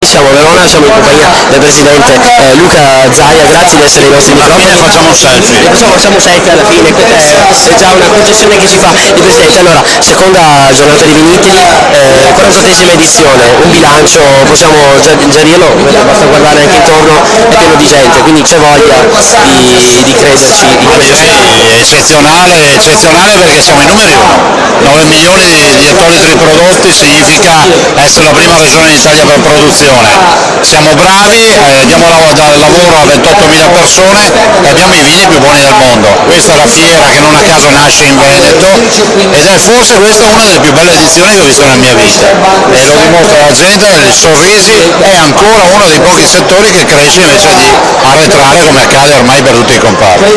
Siamo a Verona, siamo in compagnia del presidente Luca Zaia, grazie di essere ai nostri microfoni. Alla fine facciamo un selfie. Facciamo un selfie alla fine, questa è già una concessione che ci fa il presidente. Allora, seconda giornata di Vinitili, 48esima edizione, un bilancio, possiamo già dirlo, basta guardare anche intorno, è pieno di gente, quindi c'è voglia di crederci. È eccezionale perché siamo i numeri uno. 9 milioni di ettolitri prodotti significa essere la prima regione d'Italia per produzione. Siamo bravi, diamo lavoro a 28.000 persone e abbiamo i vini più buoni del mondo. Questa è la fiera che non a caso nasce in Veneto ed è forse questa una delle più belle edizioni che ho visto nella mia vita e lo dimostra la gente, i sorrisi, è ancora uno dei pochi settori che cresce invece di arretrare come accade ormai per tutti i comparti.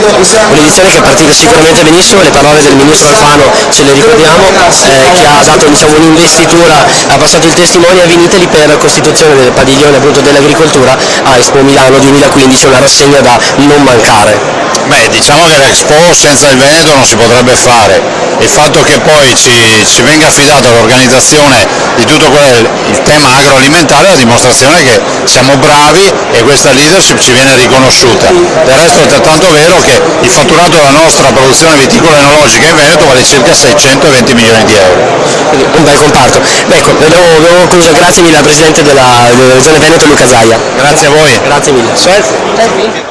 Un'edizione che è partita sicuramente benissimo, le parole del ministro Alfano ce le ricordiamo, che ha dato un'investitura, ha passato il testimone a Vinitili per la costituzione del padiglione appunto dell'agricoltura a Expo Milano 2015, una rassegna da non mancare. Beh, diciamo che l'Expo senza il Veneto non si potrebbe fare, il fatto che poi ci venga affidata l'organizzazione di tutto il tema agroalimentare è la dimostrazione che siamo bravi e questa leadership ci viene riconosciuta. Del resto è altrettanto vero che il fatturato della nostra produzione viticola enologica in Veneto vale circa 620 milioni di euro. Quindi un bel comparto. Ecco, abbiamo concluso, grazie mille al presidente della Regione Veneto Luca Zaia. Grazie a voi. Grazie mille.